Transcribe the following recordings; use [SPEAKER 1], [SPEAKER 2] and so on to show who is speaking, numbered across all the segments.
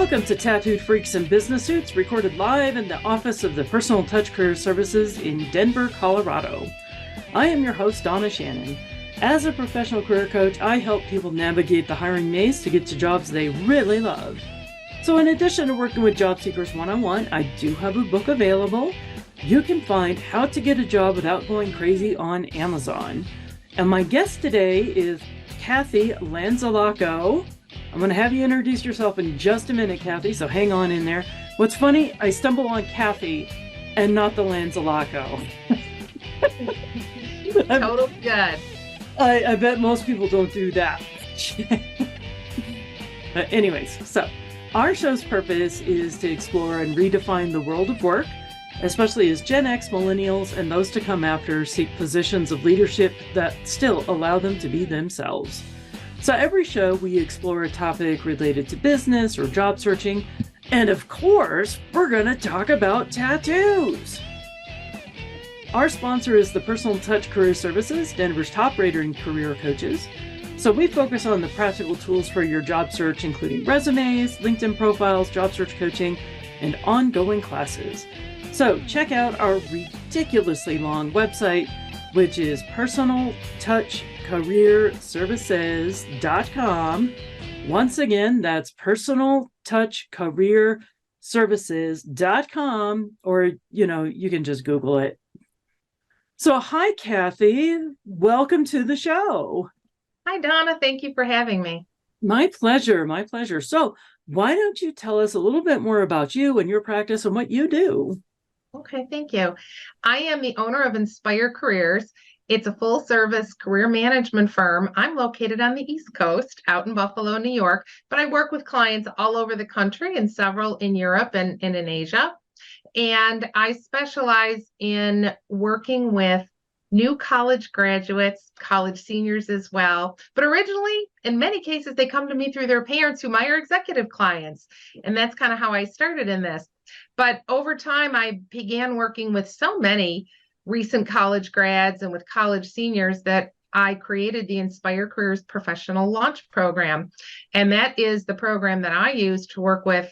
[SPEAKER 1] Welcome to Tattooed Freaks in Business Suits, recorded live in the office of the Personal Touch Career Services in Denver, Colorado. I am your host, Donna Shannon. As a professional career coach, I help people navigate the hiring maze to get to jobs they really love. So in addition to working with job seekers one-on-one, I do have a book available. You can find How to Get a Job Without Going Crazy on Amazon. And my guest today is Cathy Lanzalaco. I'm going to have you introduce yourself in just a minute, Cathy, so hang on in there. What's funny, I stumble on Cathy and not the Lanzalaco.
[SPEAKER 2] Total good.
[SPEAKER 1] I bet most people don't do that. But anyways, so our show's purpose is to explore and redefine the world of work, especially as Gen X, Millennials, and those to come after seek positions of leadership that still allow them to be themselves. So every show we explore a topic related to business or job searching, and of course, we're going to talk about tattoos. Our sponsor is the Personal Touch Career Services, Denver's top-rated career coaches. So we focus on the practical tools for your job search, including resumes, LinkedIn profiles, job search coaching, and ongoing classes. So check out our ridiculously long website, which is personaltouchcareerservices.com. Once again, that's personaltouchcareerservices.com, or, you can just Google it. So hi, Cathy. Welcome to the show.
[SPEAKER 2] Hi, Donna. Thank you for having me.
[SPEAKER 1] My pleasure. My pleasure. So why don't you tell us a little bit more about you and your practice and what you do?
[SPEAKER 2] Okay, thank you. I am the owner of Inspire Careers. It's a full-service career management firm. I'm located on the East Coast, out in Buffalo, New York, but I work with clients all over the country and several in Europe and in Asia. And I specialize in working with new college graduates, college seniors as well. But originally, in many cases, they come to me through their parents who are executive clients. And that's kind of how I started in this. But over time, I began working with so many recent college grads and with college seniors that I created the Inspire Careers Professional Launch Program. And that is the program that I use to work with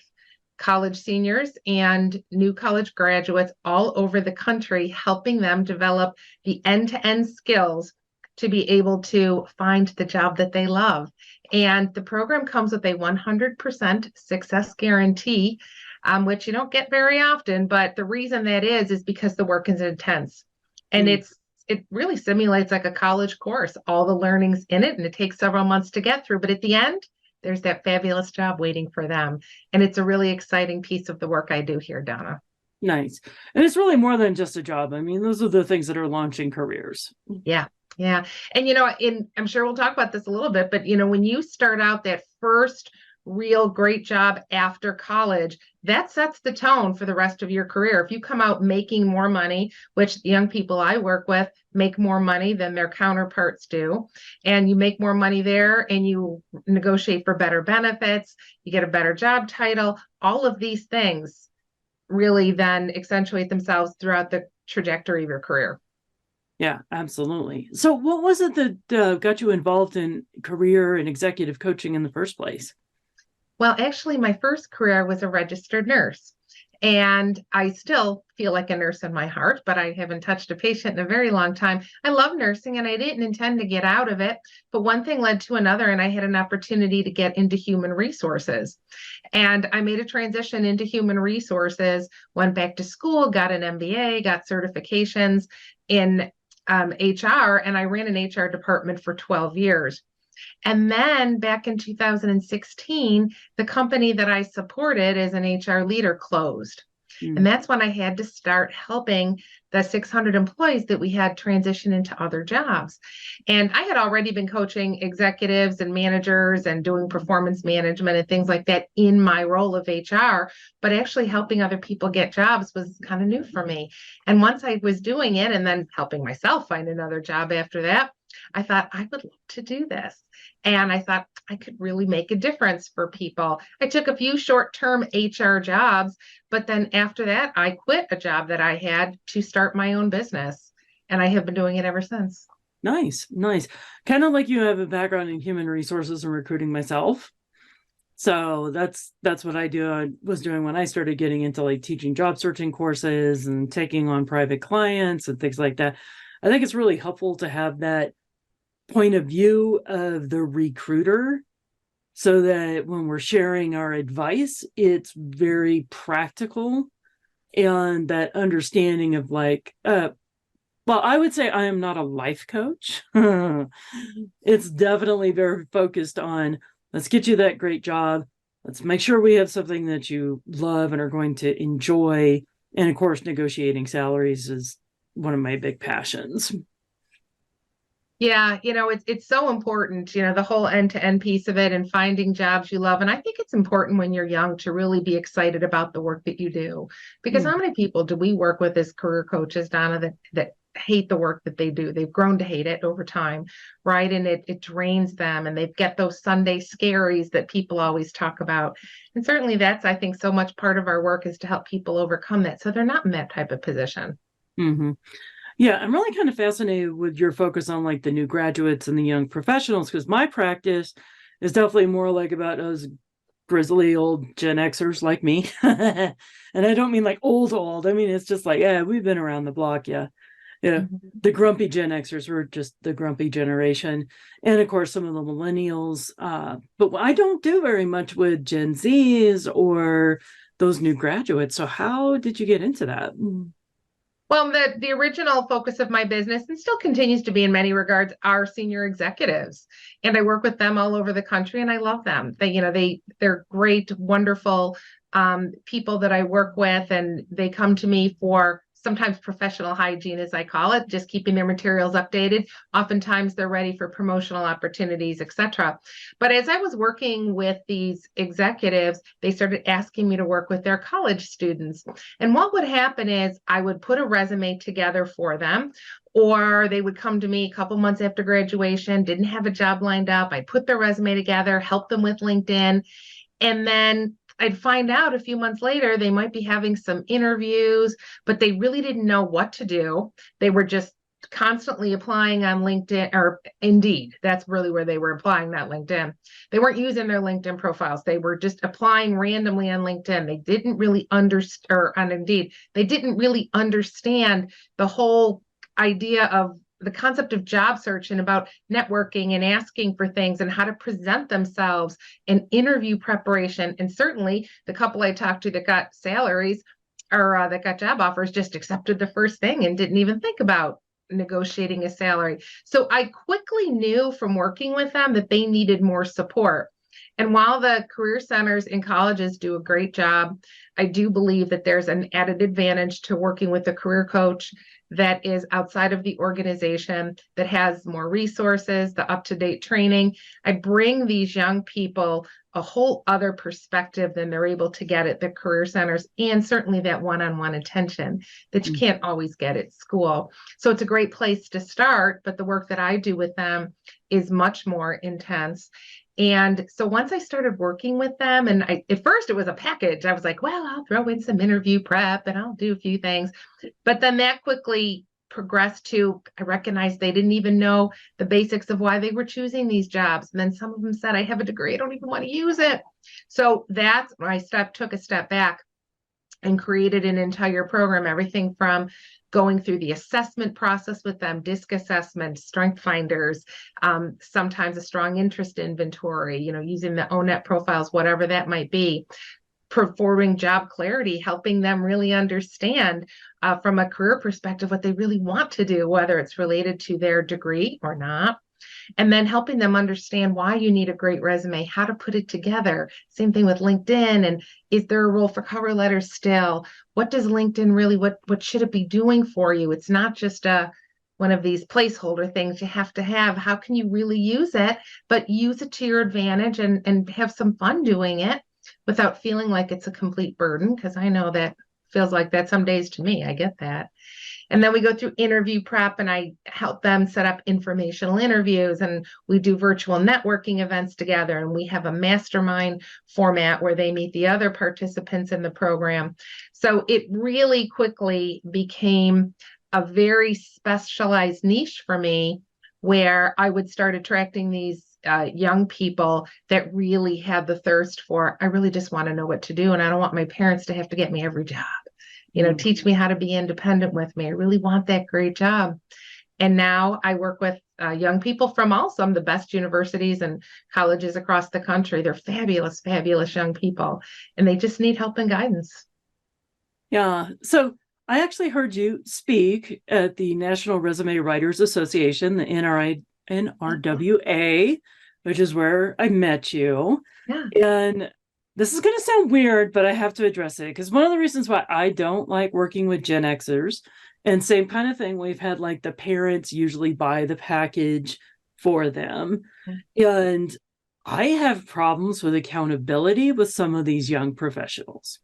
[SPEAKER 2] college seniors and new college graduates all over the country, helping them develop the end-to-end skills to be able to find the job that they love. And the program comes with a 100% success guarantee, which you don't get very often. But the reason that is because the work is intense. And it really simulates like a college course, all the learnings in it, and it takes several months to get through. But at the end, there's that fabulous job waiting for them. And it's a really exciting piece of the work I do here, Donna.
[SPEAKER 1] Nice. And it's really more than just a job. I mean, those are the things that are launching careers.
[SPEAKER 2] Yeah. Yeah. And, I'm sure we'll talk about this a little bit, but, when you start out that first real great job after college, that sets the tone for the rest of your career. If you come out making more money, which the young people I work with make more money than their counterparts do, and you make more money there and you negotiate for better benefits, you get a better job title, all of these things really then accentuate themselves throughout the trajectory of your career.
[SPEAKER 1] Yeah, absolutely. So what was it that got you involved in career and executive coaching in the first place?
[SPEAKER 2] Well, actually, my first career, I was a registered nurse. And I still feel like a nurse in my heart, but I haven't touched a patient in a very long time. I love nursing and I didn't intend to get out of it. But one thing led to another, and I had an opportunity to get into human resources. And I made a transition into human resources, went back to school, got an MBA, got certifications in HR, and I ran an HR department for 12 years. And then back in 2016, the company that I supported as an HR leader closed. And that's when I had to start helping the 600 employees that we had transition into other jobs. And I had already been coaching executives and managers and doing performance management and things like that in my role of HR, but actually helping other people get jobs was kind of new for me. And once I was doing it and then helping myself find another job after that, I thought I would love to do this. And I thought I could really make a difference for people. I took a few short-term HR jobs, but then after that, I quit a job that I had to start my own business. And I have been doing it ever since.
[SPEAKER 1] Nice, nice. Kind of like you have a background in human resources and recruiting myself. So that's what I was doing when I started getting into like teaching job searching courses and taking on private clients and things like that. I think it's really helpful to have that point of view of the recruiter so that when we're sharing our advice, it's very practical, and that understanding of like, well, I would say I am not a life coach. It's definitely very focused on, let's get you that great job. Let's make sure we have something that you love and are going to enjoy. And of course, negotiating salaries is one of my big passions.
[SPEAKER 2] Yeah, it's so important, the whole end-to-end piece of it and finding jobs you love. And I think it's important when you're young to really be excited about the work that you do. Because
[SPEAKER 1] Mm.
[SPEAKER 2] how many people do we work with as career coaches, Donna, that hate the work that they do? They've grown to hate it over time, right? And it drains them, and they get those Sunday scaries that people always talk about. And certainly that's, I think, so much part of our work is to help people overcome that so they're not in that type of position.
[SPEAKER 1] Mm-hmm. Yeah, I'm really kind of fascinated with your focus on like the new graduates and the young professionals, because my practice is definitely more like about those grizzly old Gen Xers like me. And I don't mean like old. I mean, it's just like, yeah, we've been around the block. Yeah. Yeah.
[SPEAKER 2] Mhm.
[SPEAKER 1] The grumpy Gen Xers were just the grumpy generation. And of course, some of the millennials. But I don't do very much with Gen Zs or those new graduates. So how did you get into that?
[SPEAKER 2] Well, the original focus of my business, and still continues to be in many regards, are senior executives, and I work with them all over the country, and I love them. They're great, wonderful people that I work with, and they come to me for sometimes professional hygiene, as I call it, just keeping their materials updated. Oftentimes, they're ready for promotional opportunities, etc. But as I was working with these executives, they started asking me to work with their college students. And what would happen is I would put a resume together for them, or they would come to me a couple months after graduation, didn't have a job lined up. I'd put their resume together, help them with LinkedIn, and then I'd find out a few months later they might be having some interviews, but they really didn't know what to do. They were just constantly applying on LinkedIn or Indeed. That's really where they were applying, not LinkedIn. They weren't using their LinkedIn profiles. They were just applying randomly on LinkedIn. They didn't really understand, or on Indeed, they didn't really understand the whole idea of the concept of job search and about networking and asking for things and how to present themselves and interview preparation. And certainly the couple I talked to that got salaries or that got job offers just accepted the first thing and didn't even think about negotiating a salary. So I quickly knew from working with them that they needed more support. And while the career centers in colleges do a great job, I do believe that there's an added advantage to working with a career coach that is outside of the organization, that has more resources, the up-to-date training. I bring these young people a whole other perspective than they're able to get at the career centers, and certainly that one-on-one attention that you can't always get at school. So it's a great place to start, but the work that I do with them is much more intense. And so once I started working with them, and at first it was a package, I was like, well, I'll throw in some interview prep and I'll do a few things. But then that quickly progressed to, I recognized they didn't even know the basics of why they were choosing these jobs. And then some of them said, I have a degree, I don't even want to use it. So that's when I took a step back and created an entire program, everything from going through the assessment process with them, DISC assessment, strength finders, sometimes a strong interest inventory, using the ONET profiles, whatever that might be, performing job clarity, helping them really understand from a career perspective what they really want to do, whether it's related to their degree or not. And then helping them understand why you need a great resume, how to put it together. Same thing with LinkedIn. And is there a role for cover letters still? What does LinkedIn really, what should it be doing for you? It's not just one of these placeholder things you have to have. How can you really use it, but use it to your advantage and have some fun doing it without feeling like it's a complete burden? Because I know that feels like that some days to me. I get that. And then we go through interview prep, and I help them set up informational interviews, and we do virtual networking events together, and we have a mastermind format where they meet the other participants in the program. So it really quickly became a very specialized niche for me, where I would start attracting these young people that really have the thirst for, I really just want to know what to do. And I don't want my parents to have to get me every job, teach me how to be independent with me. I really want that great job. And now I work with young people from some of the best universities and colleges across the country. They're fabulous, fabulous young people, and they just need help and guidance.
[SPEAKER 1] Yeah. So I actually heard you speak at the National Resume Writers Association, the NRWA, which is where I met you.
[SPEAKER 2] Yeah.
[SPEAKER 1] And this is going to sound weird, but I have to address it because one of the reasons why I don't like working with Gen Xers, and same kind of thing, we've had like the parents usually buy the package for them. And I have problems with accountability with some of these young professionals.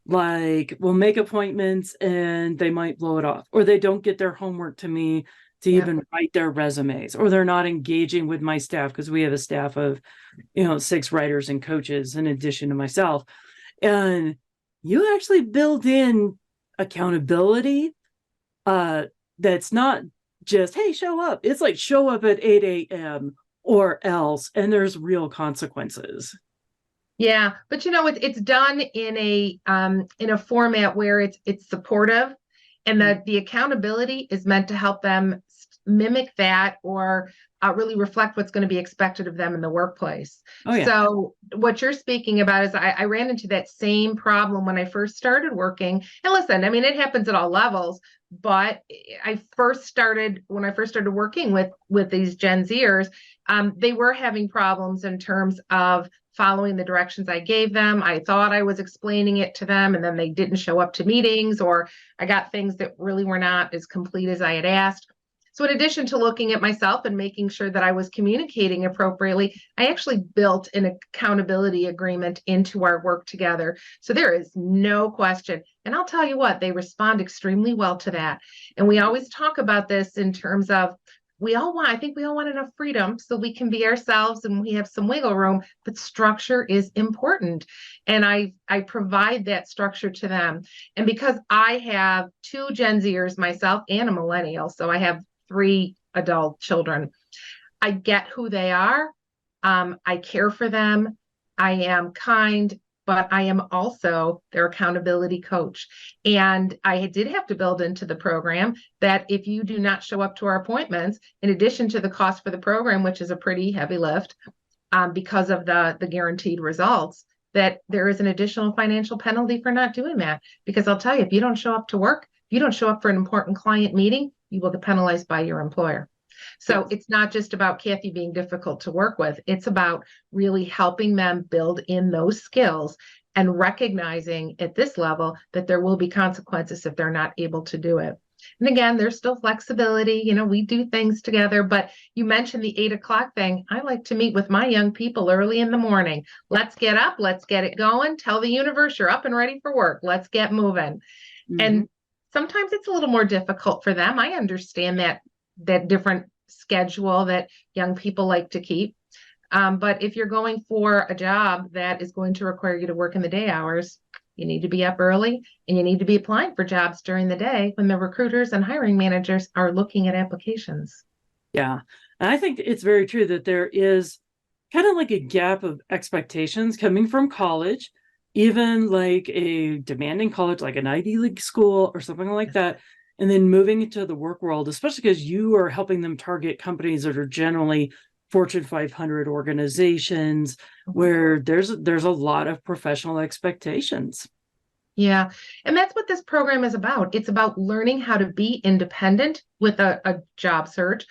[SPEAKER 1] Like, we'll make appointments and they might blow it off, or they don't get their homework to me to even write their resumes, or they're not engaging with my staff because we have a staff of 6 writers and coaches in addition to myself. And you actually build in accountability that's not just, hey, show up. It's like, show up at 8 a.m. or else, and there's real consequences.
[SPEAKER 2] Yeah, but it's done in a format where it's supportive, and the accountability is meant to help them mimic that, or really reflect what's going to be expected of them in the workplace.
[SPEAKER 1] Oh, yeah.
[SPEAKER 2] So what you're speaking about is I ran into that same problem when I first started working. And listen, I mean, it happens at all levels, but when I first started working with these Gen Zers, they were having problems in terms of following the directions I gave them. I thought I was explaining it to them, and then they didn't show up to meetings, or I got things that really were not as complete as I had asked. So in addition to looking at myself and making sure that I was communicating appropriately, I actually built an accountability agreement into our work together. So there is no question. And I'll tell you what, they respond extremely well to that. And we always talk about this in terms of, I think we all want enough freedom so we can be ourselves and we have some wiggle room, but structure is important. And I provide that structure to them. And because I have 2 Gen Zers myself and a millennial, so I have 3 adult children, I get who they are. I care for them. I am kind, but I am also their accountability coach. And I did have to build into the program that if you do not show up to our appointments, in addition to the cost for the program, which is a pretty heavy lift because of the guaranteed results, that there is an additional financial penalty for not doing that. Because I'll tell you, if you don't show up to work, if you don't show up for an important client meeting, you will get penalized by your employer. So It's not just about Cathy being difficult to work with. It's about really helping them build in those skills and recognizing at this level that there will be consequences if they're not able to do it. And again, there's still flexibility. We do things together, but you mentioned the 8 o'clock thing. I like to meet with my young people early in the morning. Let's get up. Let's get it going. Tell the universe you're up and ready for work. Let's get moving. Mm-hmm. And sometimes it's a little more difficult for them. I understand that different schedule that young people like to keep. But if you're going for a job that is going to require you to work in the day hours, you need to be up early, and you need to be applying for jobs during the day when the recruiters and hiring managers are looking at applications.
[SPEAKER 1] Yeah. And I think it's very true that there is kind of like a gap of expectations coming from college, even like a demanding college, like an Ivy League school or something like that. And then moving into the work world, especially because you are helping them target companies that are generally Fortune 500 organizations where there's a lot of professional expectations.
[SPEAKER 2] Yeah. And that's what this program is about. It's about learning how to be independent with a job search,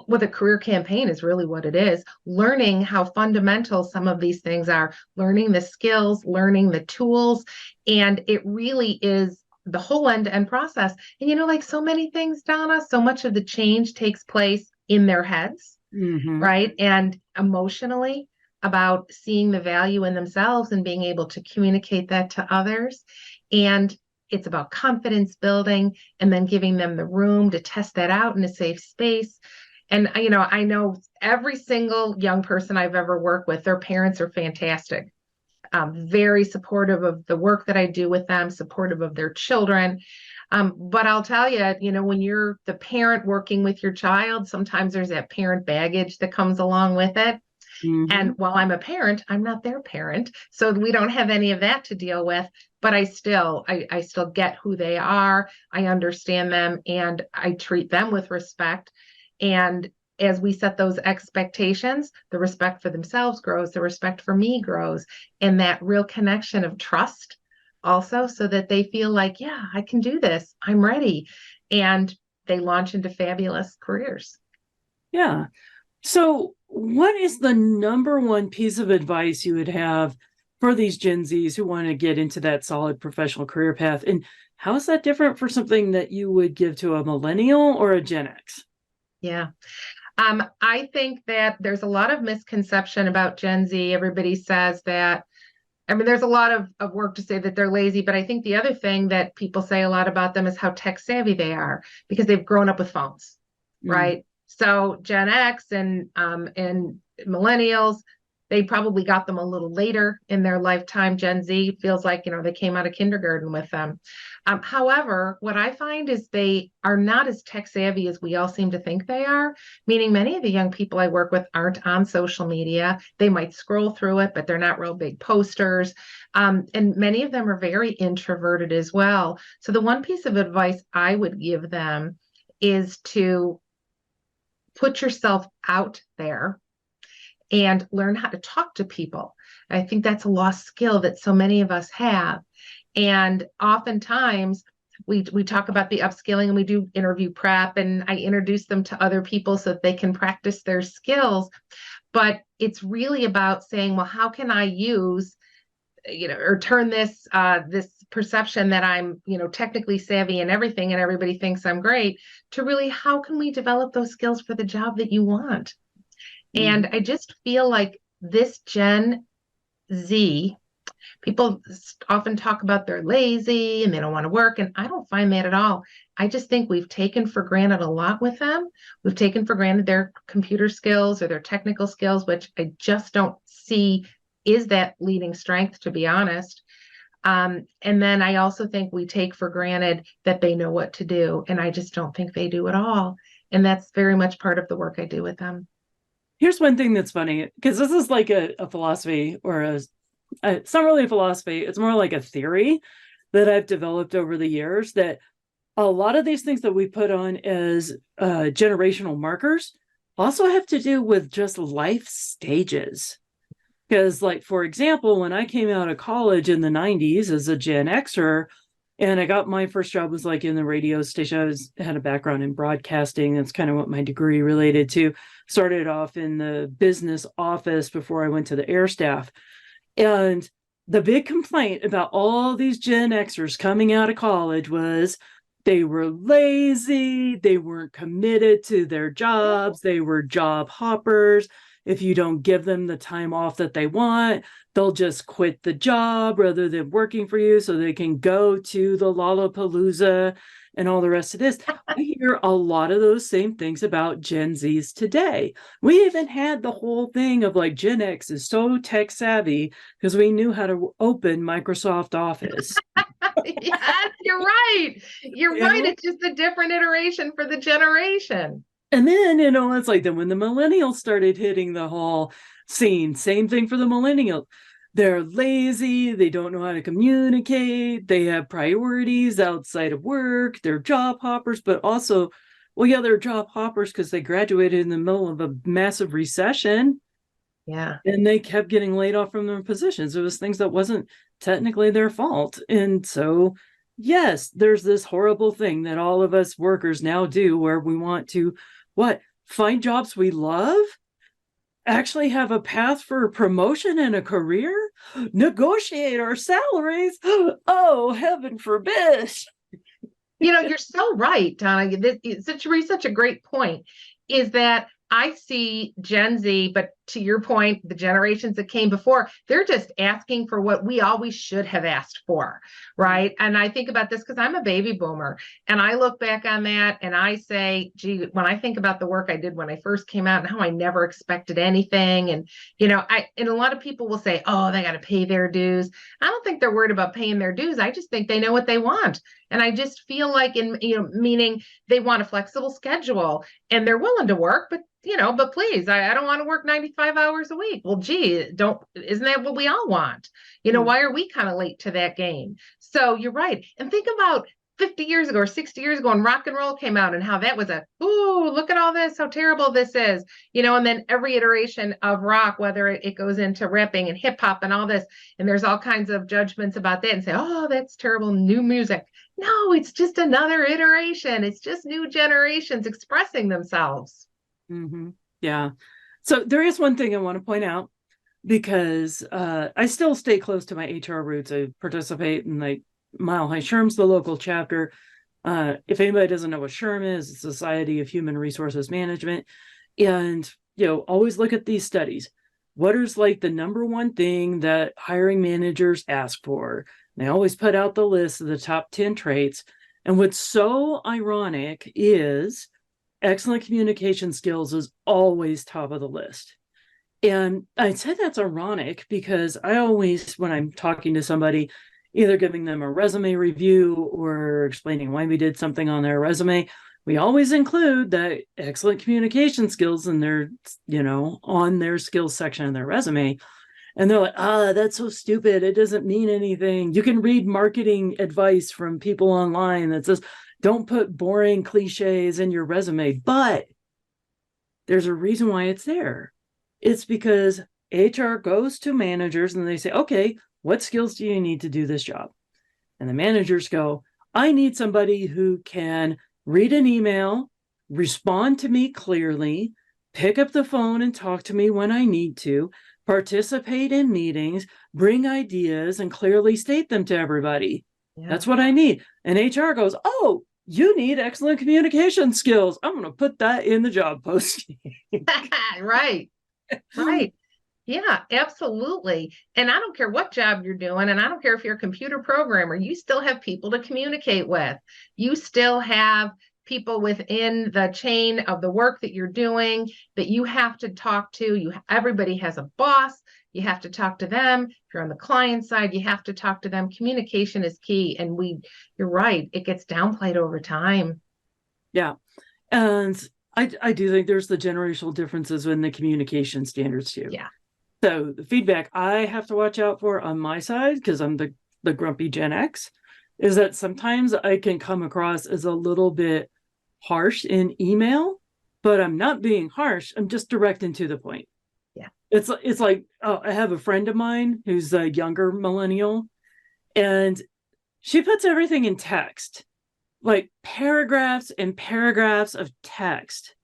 [SPEAKER 2] with a career campaign is really what it is. Learning how fundamental some of these things are, learning the skills, learning the tools. And it really is the whole end-to-end process. And like so many things, Donna, so much of the change takes place in their heads, right? And emotionally, about seeing the value in themselves and being able to communicate that to others. And it's about confidence building and then giving them the room to test that out in a safe space. And, I know every single young person I've ever worked with, their parents are fantastic. Very supportive of the work that I do with them, supportive of their children. But I'll tell you, when you're the parent working with your child, sometimes there's that parent baggage that comes along with it. And while I'm a parent, I'm not their parent. So we don't have any of that to deal with. But I still get who they are. I understand them and I treat them with respect. And as we set those expectations, the respect for themselves grows, the respect for me grows, and that real connection of trust also, so that they feel like, yeah, I can do this. I'm ready. And they launch into fabulous careers.
[SPEAKER 1] Yeah. So, what is the number one piece of advice you would have for these Gen Zs who want to get into that solid professional career path? And how is that different for something that you would give to a millennial or a Gen X?
[SPEAKER 2] Yeah. I think that there's a lot of misconception about Gen Z. Everybody says that, I mean, there's a lot of work to say that they're lazy, but I think the other thing that people say a lot about them is how tech savvy they are because they've grown up with phones, right? So Gen X and millennials, they probably got them a little later in their lifetime. Gen Z feels like, they came out of kindergarten with them. However, what I find is they are not as tech savvy as we all seem to think they are, meaning many of the young people I work with aren't on social media. They might scroll through it, but they're not real big posters. And many of them are very introverted as well. So the one piece of advice I would give them is to put yourself out there and learn how to talk to people. I think that's a lost skill that so many of us have. And oftentimes we talk about the upskilling and we do interview prep and I introduce them to other people so that they can practice their skills. But it's really about saying, well, how can I use, or turn this perception that I'm, technically savvy and everything and everybody thinks I'm great to really, how can we develop those skills for the job that you want? And I just feel like this Gen Z, people often talk about they're lazy and they don't want to work. And I don't find that at all. I just think we've taken for granted a lot with them. We've taken for granted their computer skills or their technical skills, which I just don't see is that leading strength, to be honest. And then I also think we take for granted that they know what to do. And I just don't think they do at all. And that's very much part of the work I do with them.
[SPEAKER 1] Here's one thing that's funny, because this is like a philosophy or it's not really a philosophy. It's more like a theory that I've developed over the years that a lot of these things that we put on as generational markers also have to do with just life stages. Because, like, for example, when I came out of college in the 90s as a Gen Xer, and I got my first job was like in the radio station. Had a background in broadcasting. That's kind of what my degree related to. Started off in the business office before I went to the air staff. And the big complaint about all these Gen Xers coming out of college was they were lazy. They weren't committed to their jobs. They were job hoppers. If you don't give them the time off that they want, they'll just quit the job rather than working for you so they can go to the Lollapalooza and all the rest of this. I hear a lot of those same things about Gen Zs today. We even had the whole thing of like Gen X is so tech savvy because we knew how to open Microsoft Office.
[SPEAKER 2] Yes, you're right. You're right. It's just a different iteration for the generation.
[SPEAKER 1] And then, it's like then when the millennials started hitting the whole scene, same thing for the millennials. They're lazy. They don't know how to communicate. They have priorities outside of work. They're job hoppers, but also, well, yeah, they're job hoppers because they graduated in the middle of a massive recession.
[SPEAKER 2] Yeah.
[SPEAKER 1] And they kept getting laid off from their positions. It was things that wasn't technically their fault. And so, yes, there's this horrible thing that all of us workers now do where we want to, find jobs we love, actually have a path for promotion and a career, negotiate our salaries. Oh, heaven forbid.
[SPEAKER 2] You're so right, Donna. It's such a great point, is that I see Gen Z, but to your point, the generations that came before, they're just asking for what we always should have asked for, right? And I think about this because I'm a baby boomer, and I look back on that and I say, gee, when I think about the work I did when I first came out and how I never expected anything, and and a lot of people will say, oh, they got to pay their dues. I don't think they're worried about paying their dues. I just think they know what they want. And I just feel like meaning they want a flexible schedule and they're willing to work, but please, I don't want to work 93 5 hours a week. Well, gee, isn't that what we all want? Why are we kind of late to that game? So you're right. And think about 50 years ago or 60 years ago when rock and roll came out and how that was ooh, look at all this, how terrible this is, and then every iteration of rock, whether it goes into rapping and hip hop and all this, and there's all kinds of judgments about that and say, oh, that's terrible new music. No, it's just another iteration. It's just new generations expressing themselves.
[SPEAKER 1] Mm-hmm. Yeah. So there is one thing I want to point out, because I still stay close to my HR roots. I participate in Mile High SHRM's the local chapter. If anybody doesn't know what SHRM is, it's Society of Human Resources Management. And, always look at these studies. What is the number one thing that hiring managers ask for? And they always put out the list of the top 10 traits. And what's so ironic is excellent communication skills is always top of the list. And I'd say that's ironic because I always, when I'm talking to somebody, either giving them a resume review or explaining why we did something on their resume, we always include that excellent communication skills in their, on their skills section of their resume. And they're like, that's so stupid. It doesn't mean anything. You can read marketing advice from people online that says, don't put boring cliches in your resume. But there's a reason why it's there. It's because HR goes to managers and they say, okay, what skills do you need to do this job? And the managers go, I need somebody who can read an email, respond to me clearly, pick up the phone and talk to me when I need to, participate in meetings, bring ideas, and clearly state them to everybody. Yeah. That's what I need. And HR goes, oh, you need excellent communication skills. I'm going to put that in the job posting.
[SPEAKER 2] Right. Right. Yeah, absolutely. And I don't care what job you're doing, and I don't care if you're a computer programmer, you still have people to communicate with. You still have people within the chain of the work that you're doing that you have to talk to. Everybody has a boss. You have to talk to them. If you're on the client side, you have to talk to them. Communication is key. And you're right, it gets downplayed over time.
[SPEAKER 1] Yeah. And I do think there's the generational differences in the communication standards too.
[SPEAKER 2] Yeah.
[SPEAKER 1] So the feedback I have to watch out for on my side, because I'm the grumpy Gen X, is that sometimes I can come across as a little bit harsh in email, but I'm not being harsh. I'm just direct and to the point.
[SPEAKER 2] Yeah.
[SPEAKER 1] It's like, I have a friend of mine who's a younger millennial, and she puts everything in text, like paragraphs and paragraphs of text.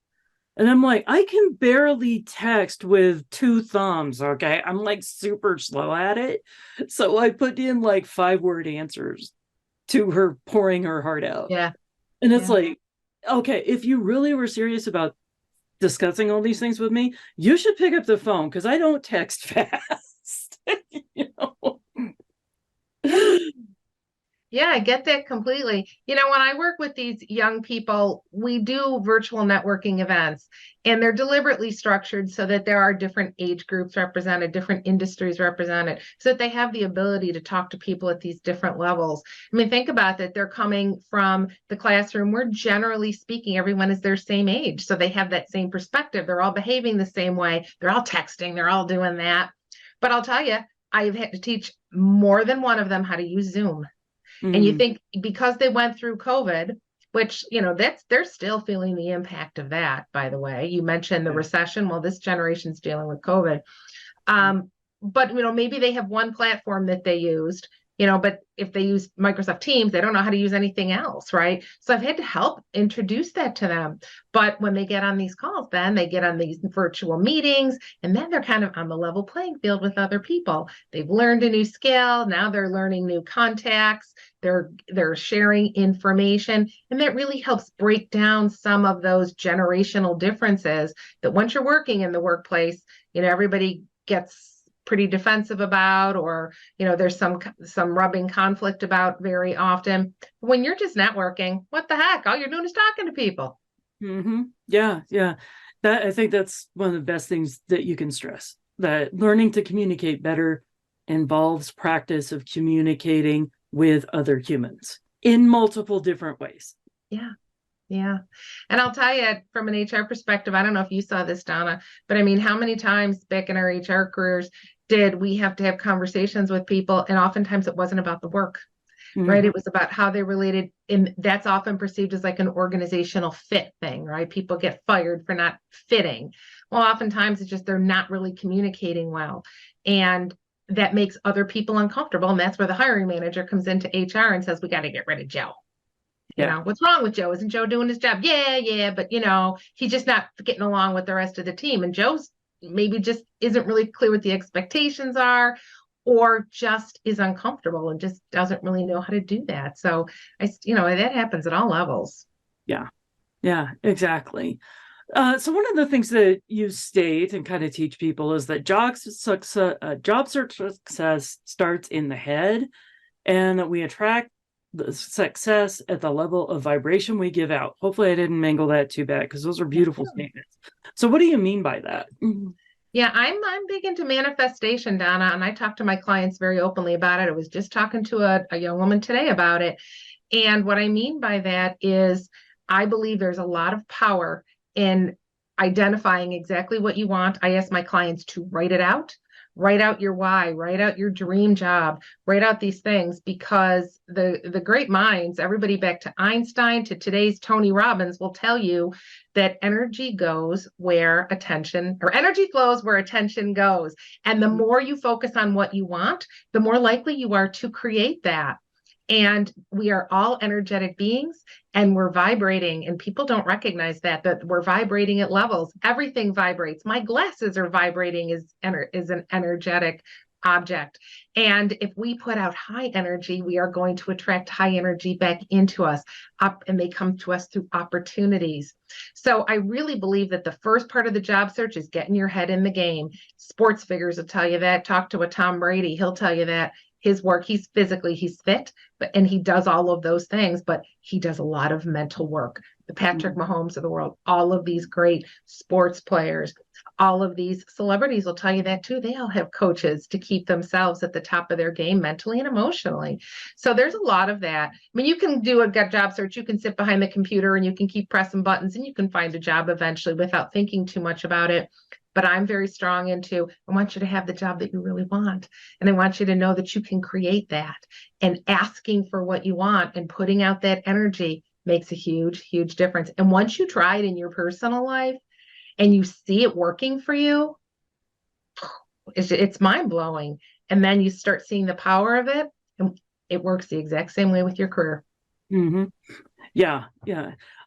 [SPEAKER 1] And I'm like, I can barely text with 2 thumbs, okay? I'm super slow at it. So I put in 5-word answers to her pouring her heart out.
[SPEAKER 2] Yeah.
[SPEAKER 1] And it's okay, if you really were serious about discussing all these things with me, you should pick up the phone because I don't text fast.
[SPEAKER 2] Yeah, I get that completely. When I work with these young people, we do virtual networking events, and they're deliberately structured so that there are different age groups represented, different industries represented, so that they have the ability to talk to people at these different levels. I mean, think about that. They're coming from the classroom where, generally speaking, everyone is their same age. So they have that same perspective. They're all behaving the same way. They're all texting. They're all doing that. But I'll tell you, I've had to teach more than one of them how to use Zoom. And you think because they went through COVID, which, they're still feeling the impact of that, by the way. You mentioned the recession. Well, this generation's dealing with COVID. But, maybe they have one platform that they used, but if they use Microsoft Teams, they don't know how to use anything else, right? So I've had to help introduce that to them. But when they get on these calls, then they get on these virtual meetings, and then they're kind of on the level playing field with other people. They've learned a new skill. Now they're learning new contacts. They're sharing information, and that really helps break down some of those generational differences that once you're working in the workplace, everybody gets pretty defensive about, or there's some rubbing conflict about very often. When you're just networking, what the heck, all you're doing is talking to people.
[SPEAKER 1] Yeah I think that's one of the best things that you can stress, that learning to communicate better involves practice of communicating with other humans in multiple different ways.
[SPEAKER 2] Yeah. And I'll tell you from an HR perspective, I don't know if you saw this, Donna, but I mean, how many times back in our HR careers did we have to have conversations with people? And oftentimes it wasn't about the work, right? It was about how they related. And that's often perceived as like an organizational fit thing, right? People get fired for not fitting. Well, oftentimes it's just they're not really communicating well. And that makes other people uncomfortable. And that's where the hiring manager comes into HR and says, we got to get rid of Joe. You know, what's wrong with Joe? Isn't Joe doing his job? Yeah. But, you know, he's just not getting along with the rest of the team. And Joe's maybe just isn't really clear what the expectations are, or just is uncomfortable and just doesn't really know how to do that. So that happens at all levels.
[SPEAKER 1] Yeah, exactly. So one of the things that you state and kind of teach people is that job search success starts in the head, and that we attract the success at the level of vibration we give out. Hopefully I didn't mangle that too bad, because those are beautiful statements. So what do you mean by that?
[SPEAKER 2] Yeah, I'm big into manifestation, Donna, and I talk to my clients very openly about it. I was just talking to a young woman today about it. And what I mean by that is I believe there's a lot of power in identifying exactly what you want. I ask my clients to write it out. Write out your why, write out your dream job, write out these things, because the great minds, everybody back to Einstein to today's Tony Robbins, will tell you that energy flows where attention goes. And the more you focus on what you want, the more likely you are to create that. And we are all energetic beings, and we're vibrating, and people don't recognize that we're vibrating at levels. Everything vibrates. My glasses are vibrating is an energetic object. And if we put out high energy, we are going to attract high energy back into us up, and they come to us through opportunities. So I really believe that the first part of the job search is getting your head in the game. Sports figures will tell you that. Talk to a Tom Brady, he'll tell you that. His work, he's fit, and he does all of those things, but he does a lot of mental work. The Patrick Mahomes of the world, all of these great sports players, all of these celebrities will tell you that too. They all have coaches to keep themselves at the top of their game mentally and emotionally. So there's a lot of that. I mean, you can do a job search, you can sit behind the computer and you can keep pressing buttons and you can find a job eventually without thinking too much about it. But I'm very strong into, I want you to have the job that you really want. And I want you to know that you can create that. And asking for what you want and putting out that energy makes a huge, huge difference. And once you try it in your personal life and you see it working for you, it's mind blowing. And then you start seeing the power of it, and it works the exact same way with your career.
[SPEAKER 1] Mm-hmm. Yeah.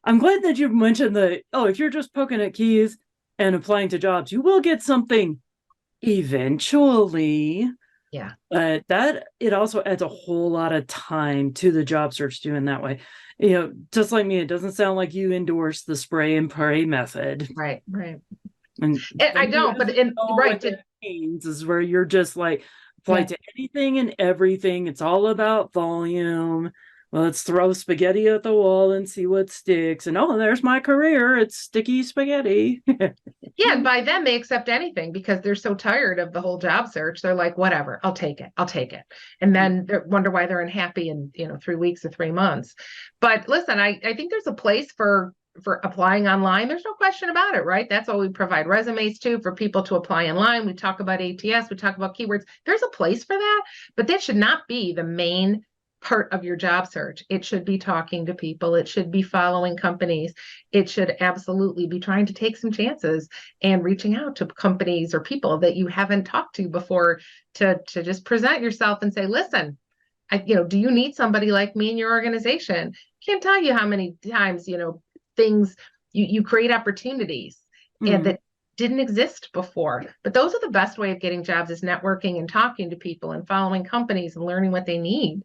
[SPEAKER 1] I'm glad that you mentioned if you're just poking at keys and applying to jobs, you will get something eventually.
[SPEAKER 2] Yeah.
[SPEAKER 1] But that it also adds a whole lot of time to the job search doing that way. You know, just like me, it doesn't sound like you endorse the spray and pray method.
[SPEAKER 2] Right.
[SPEAKER 1] And
[SPEAKER 2] I don't, but
[SPEAKER 1] what that means is where you're just like apply to anything and everything. It's all about volume. Well, let's throw spaghetti at the wall and see what sticks. And there's my career. It's sticky spaghetti.
[SPEAKER 2] Yeah, and by then they accept anything because they're so tired of the whole job search. They're like, whatever, I'll take it. And then they wonder why they're unhappy in 3 weeks or 3 months. But listen, I think there's a place for applying online. There's no question about it, right? That's what we provide resumes to, for people to apply online. We talk about ATS, we talk about keywords. There's a place for that, but that should not be the main part of your job search. It should be talking to people. It should be following companies. It should absolutely be trying to take some chances and reaching out to companies or people that you haven't talked to before to just present yourself and say, listen, do you need somebody like me in your organization? Can't tell you how many times, things you create opportunities and that didn't exist before. But those are the best way of getting jobs, is networking and talking to people and following companies and learning what they need.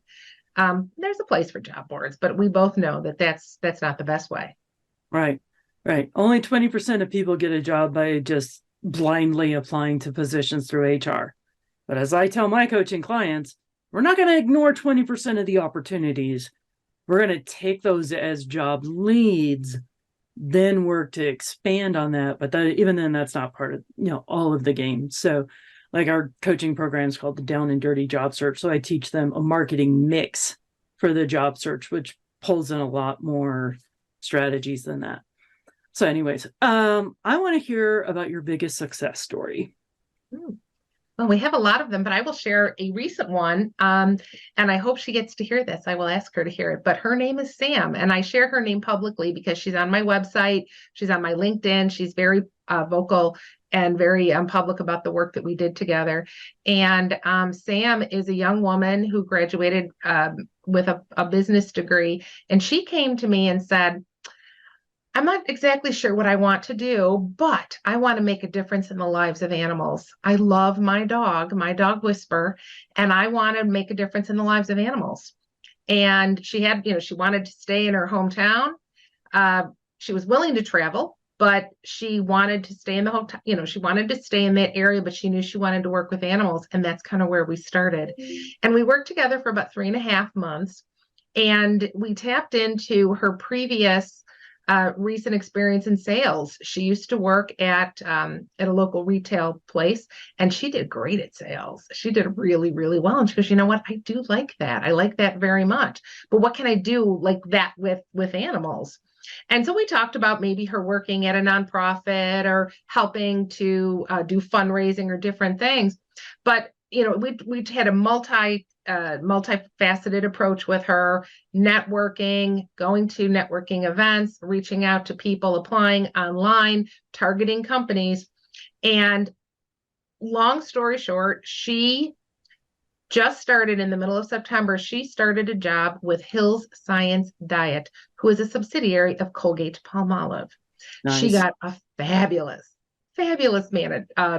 [SPEAKER 2] There's a place for job boards, but we both know that that's not the best way.
[SPEAKER 1] Right. Only 20% of people get a job by just blindly applying to positions through HR. But as I tell my coaching clients, we're not going to ignore 20% of the opportunities. We're going to take those as job leads, then work to expand on that. But even then, that's not part of all of the game. So like our coaching program is called the Down and Dirty Job Search. So I teach them a marketing mix for the job search, which pulls in a lot more strategies than that. So anyways, I want to hear about your biggest success story.
[SPEAKER 2] Well, we have a lot of them, but I will share a recent one. And I hope she gets to hear this. I will ask her to hear it. But her name is Sam, and I share her name publicly because she's on my website. She's on my LinkedIn. She's very vocal and very public about the work that we did together. And Sam is a young woman who graduated with a business degree. And she came to me and said, I'm not exactly sure what I want to do, but I want to make a difference in the lives of animals. I love my dog Whisper, and I want to make a difference in the lives of animals. And she had, she wanted to stay in her hometown. She was willing to travel, but she wanted to stay in the hometown. She wanted to stay in that area, but she knew she wanted to work with animals. And that's kind of where we started. And we worked together for about 3.5 months. And we tapped into her previous recent experience in sales. She used to work at a local retail place, and she did great at sales. She did really, really well. And she goes, you know what? I do like that. I like that very much. But what can I do like that with animals? And so we talked about maybe her working at a nonprofit or helping to do fundraising or different things. But we had a multifaceted approach with her, networking, going to networking events, reaching out to people, applying online, targeting companies. And long story short, she just started in the middle of September. She started a job with Hills Science Diet, who is a subsidiary of Colgate-Palmolive. Nice. She got a fabulous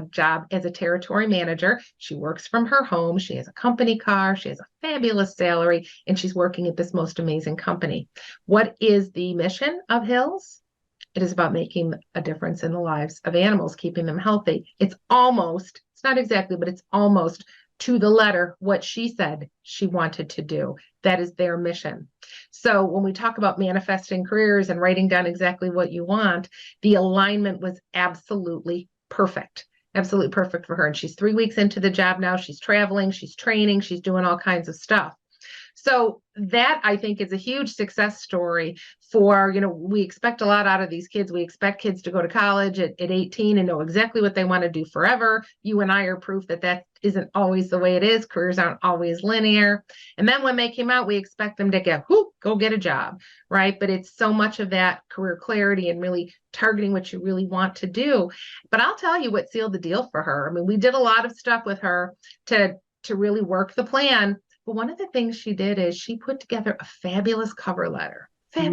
[SPEAKER 2] job as a territory manager. She works from her home. She has a company car. She has a fabulous salary, and she's working at this most amazing company. What is the mission of Hills? It is about making a difference in the lives of animals, keeping them healthy. It's not exactly, but it's almost to the letter what she said she wanted to do. That is their mission. So when we talk about manifesting careers and writing down exactly what you want, the alignment was absolutely perfect for her. And she's 3 weeks into the job now. She's traveling, she's training, she's doing all kinds of stuff. So that, I think, is a huge success story for, we expect a lot out of these kids. We expect kids to go to college at 18 and know exactly what they want to do forever. You and I are proof that isn't always the way it is. Careers aren't always linear. And then when they came out, we expect them to go get a job, right? But it's so much of that career clarity and really targeting what you really want to do. But I'll tell you what sealed the deal for her. I mean, we did a lot of stuff with her to really work the plan. But one of the things she did is she put together a fabulous cover letter. She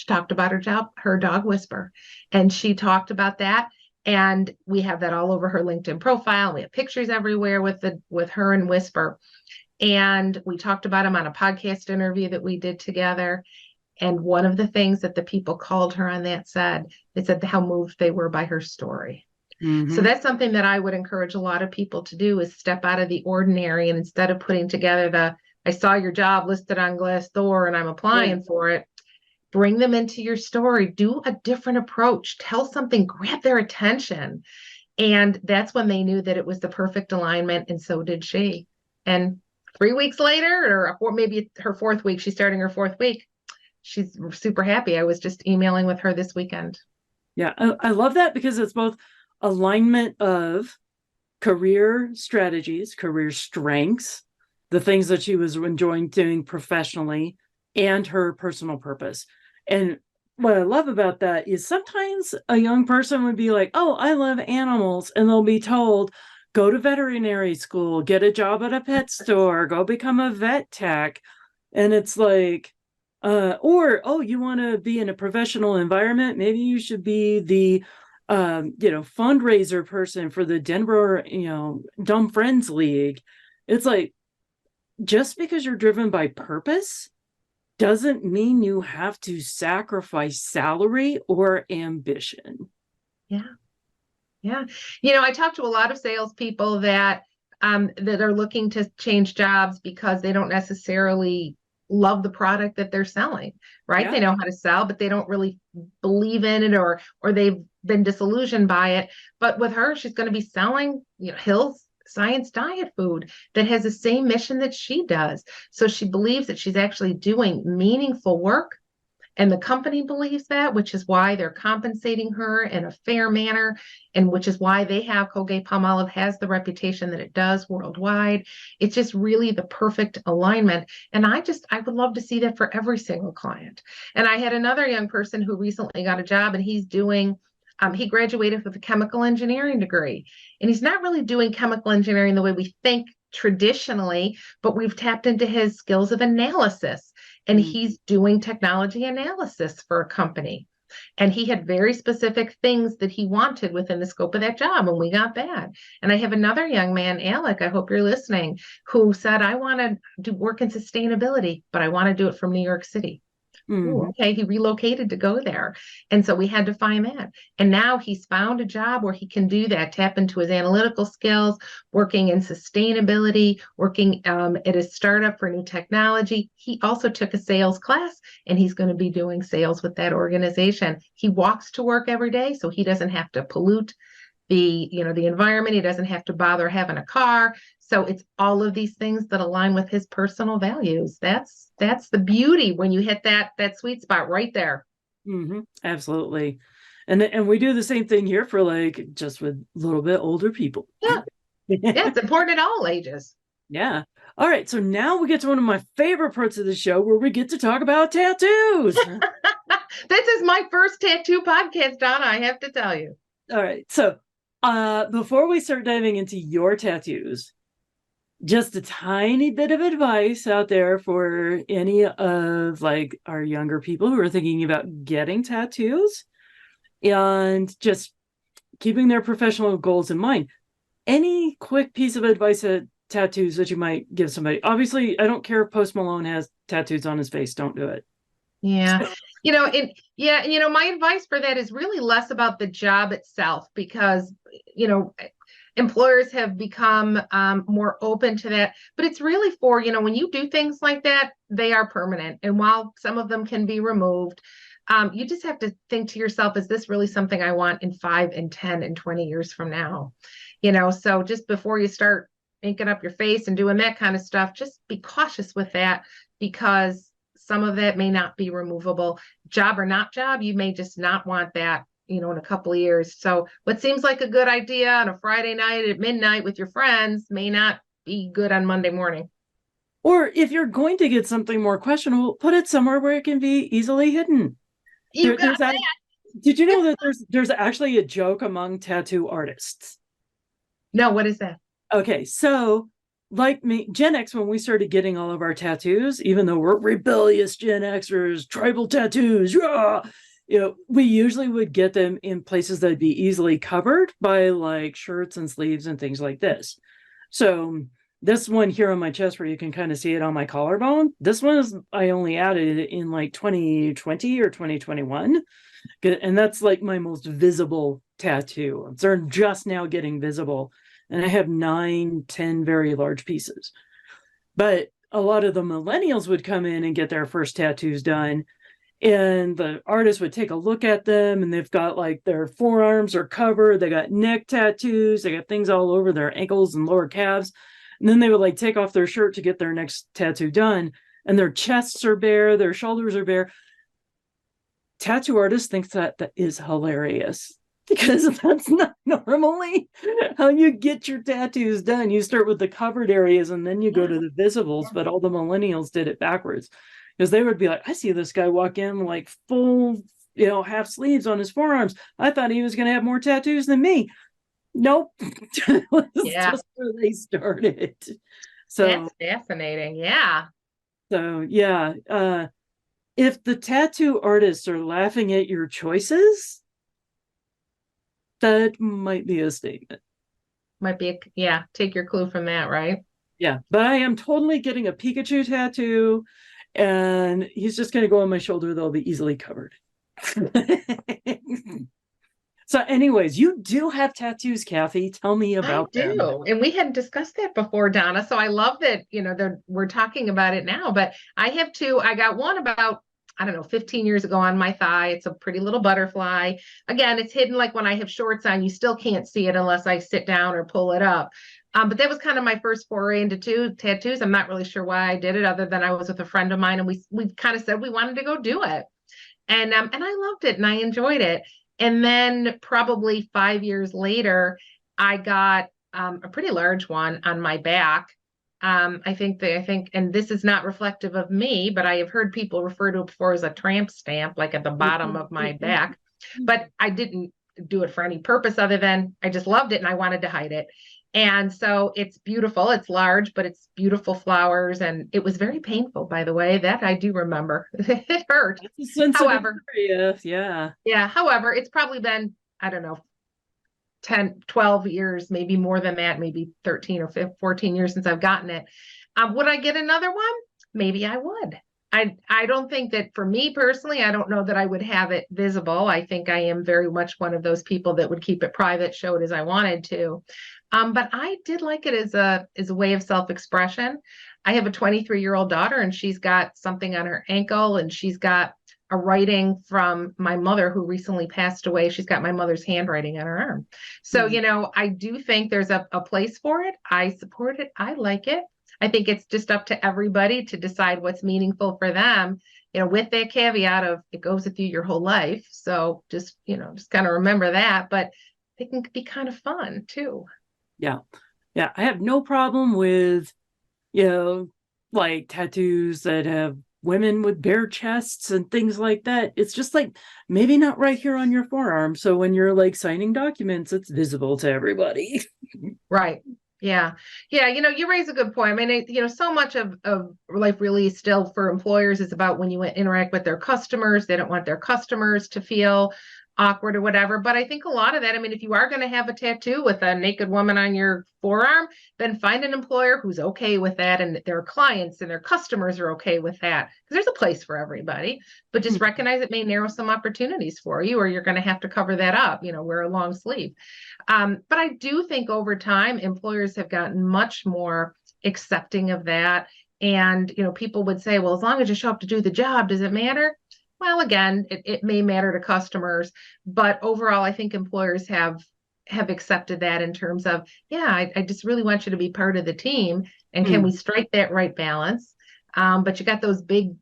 [SPEAKER 2] talked about her dog Whisper, and she talked about that. And we have that all over her LinkedIn profile. We have pictures everywhere with her and Whisper. And we talked about him on a podcast interview that we did together. And one of the things that the people called her on that said how moved they were by her story. Mm-hmm. So that's something that I would encourage a lot of people to do, is step out of the ordinary. And instead of putting together I saw your job listed on Glassdoor and I'm applying for it, bring them into your story, do a different approach, tell something, grab their attention. And that's when they knew that it was the perfect alignment. And so did she. And 3 weeks later, or maybe her 4th week, she's starting her 4th week. She's super happy. I was just emailing with her this weekend.
[SPEAKER 1] Yeah, I love that, because it's both alignment of career strategies, career strengths, the things that she was enjoying doing professionally, and her personal purpose. And what I love about that is sometimes a young person would be like, oh, I love animals. And they'll be told, go to veterinary school, get a job at a pet store, go become a vet tech. And it's like, or you want to be in a professional environment, maybe you should be the fundraiser person for the Denver, Dumb Friends League. It's like, just because you're driven by purpose doesn't mean you have to sacrifice salary or ambition.
[SPEAKER 2] Yeah. I talk to a lot of salespeople that are looking to change jobs because they don't necessarily love the product that they're selling, right? Yeah. They know how to sell, but they don't really believe in it, or they've been disillusioned by it. But with her, she's going to be selling, Hills Science Diet food that has the same mission that she does. So she believes that she's actually doing meaningful work And the company believes that, which is why they're compensating her in a fair manner, and which is why they have Colgate-Palmolive has the reputation that it does worldwide. It's just really the perfect alignment. And I would love to see that for every single client. And I had another young person who recently got a job, and he graduated with a chemical engineering degree. And he's not really doing chemical engineering the way we think traditionally, but we've tapped into his skills of analysis. And he's doing technology analysis for a company. And he had very specific things that he wanted within the scope of that job, and we got that. And I have another young man, Alec, I hope you're listening, who said, I want to do work in sustainability, but I want to do it from New York City. Ooh, okay, he relocated to go there. And so we had to find that. And now he's found a job where he can do that, tap into his analytical skills, working in sustainability, working at a startup for new technology. He also took a sales class, and he's going to be doing sales with that organization. He walks to work every day, so he doesn't have to pollute the environment. He doesn't have to bother having a car. So it's all of these things that align with his personal values. That's the beauty when you hit that sweet spot right there.
[SPEAKER 1] Absolutely. And we do the same thing here for just with a little bit older people.
[SPEAKER 2] Yeah. Yeah, it's important at all ages.
[SPEAKER 1] Yeah. All right. So now we get to one of my favorite parts of the show where we get to talk about tattoos.
[SPEAKER 2] This is my first tattoo podcast, Donna, I have to tell you.
[SPEAKER 1] All right. So before we start diving into your tattoos, just a tiny bit of advice out there for any of our younger people who are thinking about getting tattoos and just keeping their professional goals in mind. Any quick piece of advice at tattoos that you might give somebody? Obviously, I don't care if Post Malone has tattoos on his face. Don't do it.
[SPEAKER 2] Yeah. My advice for that is really less about the job itself, because, employers have become more open to that, but it's really for, when you do things like that, they are permanent. And while some of them can be removed, you just have to think to yourself, is this really something I want in 5 and 10 and 20 years from now? So just before you start inking up your face and doing that kind of stuff, just be cautious with that, because some of that may not be removable. Job or not job, you may just not want that, in a couple of years. So what seems like a good idea on a Friday night at midnight with your friends may not be good on Monday morning.
[SPEAKER 1] Or if you're going to get something more questionable, put it somewhere where it can be easily hidden.
[SPEAKER 2] You got that.
[SPEAKER 1] Did you know that there's actually a joke among tattoo artists?
[SPEAKER 2] No, what is that?
[SPEAKER 1] Okay, so like me, Gen X, when we started getting all of our tattoos, even though we're rebellious Gen Xers, tribal tattoos, we usually would get them in places that'd be easily covered by shirts and sleeves and things like this. So this one here on my chest, where you can kind of see it on my collarbone, this one I only added in 2020 or 2021. And that's my most visible tattoo. They're just now getting visible. And I have 9, 10 very large pieces. But a lot of the millennials would come in and get their first tattoos done. And the artist would take a look at them, and they've got their forearms are covered. They got neck tattoos. They got things all over their ankles and lower calves. And then they would take off their shirt to get their next tattoo done. And their chests are bare. Their shoulders are bare. Tattoo artists think that is hilarious, because that's not normally how you get your tattoos done. You start with the covered areas and then you go to the visibles, but all the millennials did it backwards, because they would be like, I see this guy walk in full, half sleeves on his forearms. I thought he was going to have more tattoos than me. Nope. Just where they started. So
[SPEAKER 2] that's fascinating. Yeah.
[SPEAKER 1] So yeah. If the tattoo artists are laughing at your choices, that might be a statement.
[SPEAKER 2] Might be, take your clue from that, right?
[SPEAKER 1] Yeah, but I am totally getting a Pikachu tattoo, and he's just going to go on my shoulder. They'll be easily covered. So anyways, you do have tattoos, Cathy. Tell me about them.
[SPEAKER 2] I do. And we hadn't discussed that before, Donna. So I love that, we're talking about it now. But I have 2. I got one about, 15 years ago on my thigh. It's a pretty little butterfly. Again, it's hidden. When I have shorts on, you still can't see it unless I sit down or pull it up. But that was kind of my first foray into tattoos. I'm not really sure why I did it, other than I was with a friend of mine, and we kind of said we wanted to go do it. And I loved it and I enjoyed it. And then probably 5 years later, I got a pretty large one on my back. I think, and this is not reflective of me, but I have heard people refer to it before as a tramp stamp, like at the bottom of my back. But I didn't do it for any purpose other than I just loved it and I wanted to hide it. And so it's beautiful. It's large, but it's beautiful flowers. And it was very painful, by the way. That I do remember. It hurt. However,
[SPEAKER 1] yeah.
[SPEAKER 2] Yeah. However, it's probably been, I don't know, 10, 12 years, maybe more than that, maybe 13 or 15, 14 years since I've gotten it. Would I get another one? Maybe I would. I don't think that for me personally, I don't know that I would have it visible. I think I am very much one of those people that would keep it private, show it as I wanted to. But I did like it as a way of self-expression. I have a 23-year-old daughter and she's got something on her ankle and she's got a writing from my mother who recently passed away. She's got my mother's handwriting on her arm. So, I do think there's a place for it. I support it. I like it. I think it's just up to everybody to decide what's meaningful for them, with that caveat of it goes with you your whole life. So just kind of remember that, but they can be kind of fun too.
[SPEAKER 1] Yeah. Yeah. I have no problem with, like tattoos that have women with bare chests and things like that. It's just like maybe not right here on your forearm. So when you're like signing documents, it's visible to everybody.
[SPEAKER 2] Right. Yeah. Yeah. You raise a good point. I mean, so much of life really still for employers is about when you interact with their customers, they don't want their customers to feel awkward or whatever. But I think a lot of that, I mean, if you are going to have a tattoo with a naked woman on your forearm, then find an employer who's okay with that and their clients and their customers are okay with that because there's a place for everybody, but just recognize it may narrow some opportunities for you or you're going to have to cover that up, wear a long sleeve. But I do think over time, employers have gotten much more accepting of that. And, people would say, well, as long as you show up to do the job, does it matter? Well, again, it may matter to customers, but overall, I think employers have accepted that in terms of, I just really want you to be part of the team. And can we strike that right balance? But you got those big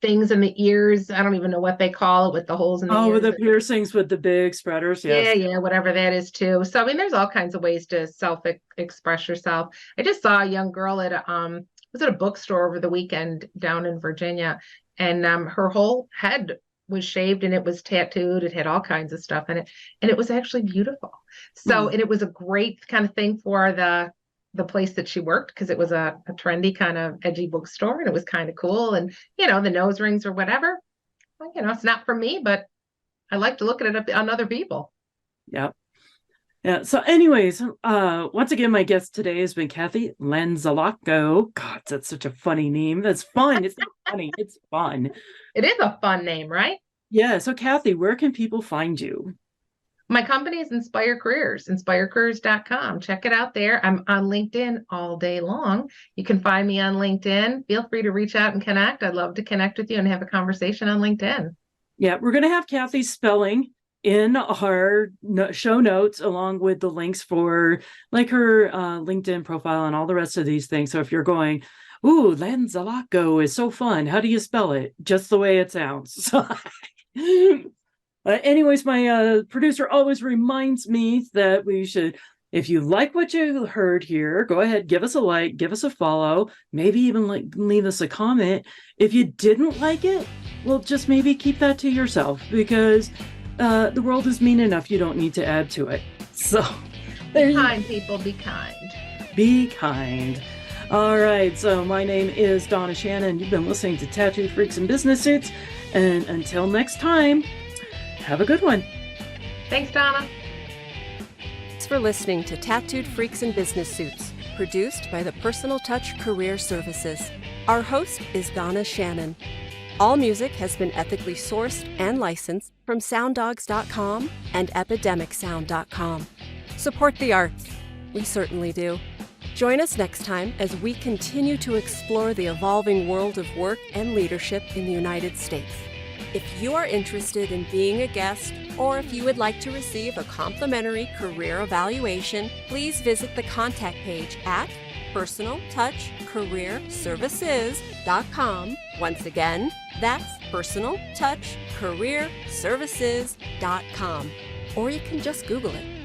[SPEAKER 2] things in the ears. I don't even know what they call it with the holes in the ears.
[SPEAKER 1] Oh, with the piercings with the big spreaders. Yes.
[SPEAKER 2] Yeah, whatever that is too. So, I mean, there's all kinds of ways to self-express yourself. I just saw a young girl at was at a bookstore over the weekend down in Virginia. And her whole head was shaved and it was tattooed. It had all kinds of stuff in it. And it was actually beautiful. So, and it was a great kind of thing for the place that she worked because it was a trendy kind of edgy bookstore and it was kind of cool. And, the nose rings or whatever, well, it's not for me, but I like to look at it on other people.
[SPEAKER 1] Yep. Yeah. So anyways, once again, my guest today has been Cathy Lanzalaco. God, that's such a funny name. That's fun. It's not funny. It's fun.
[SPEAKER 2] It is a fun name, right?
[SPEAKER 1] Yeah. So Cathy, where can people find you?
[SPEAKER 2] My company is Inspire Careers, inspirecareers.com. Check it out there. I'm on LinkedIn all day long. You can find me on LinkedIn. Feel free to reach out and connect. I'd love to connect with you and have a conversation on LinkedIn.
[SPEAKER 1] Yeah. We're going to have Cathy's spelling in our show notes, along with the links for like her LinkedIn profile and all the rest of these things. So if you're going, ooh, Lanzalaco is so fun, how do you spell it? Just the way it sounds. So, anyways, my producer always reminds me that we should, if you like what you heard here, go ahead, give us a like, give us a follow, maybe even like leave us a comment. If you didn't like it, well, just maybe keep that to yourself because the world is mean enough. You don't need to add to it. So
[SPEAKER 2] be kind, people. Be kind.
[SPEAKER 1] Be kind. All right. So my name is Donna Shannon. You've been listening to Tattooed Freaks and Business Suits. And until next time, have a good one.
[SPEAKER 2] Thanks, Donna.
[SPEAKER 3] Thanks for listening to Tattooed Freaks and Business Suits, produced by the Personal Touch Career Services. Our host is Donna Shannon. All music has been ethically sourced and licensed from sounddogs.com and epidemicsound.com. Support the arts. We certainly do. Join us next time as we continue to explore the evolving world of work and leadership in the United States. If you are interested in being a guest, or if you would like to receive a complimentary career evaluation, please visit the contact page at personaltouchcareerservices.com. Once again, that's personaltouchcareerservices.com. Or you can just Google it.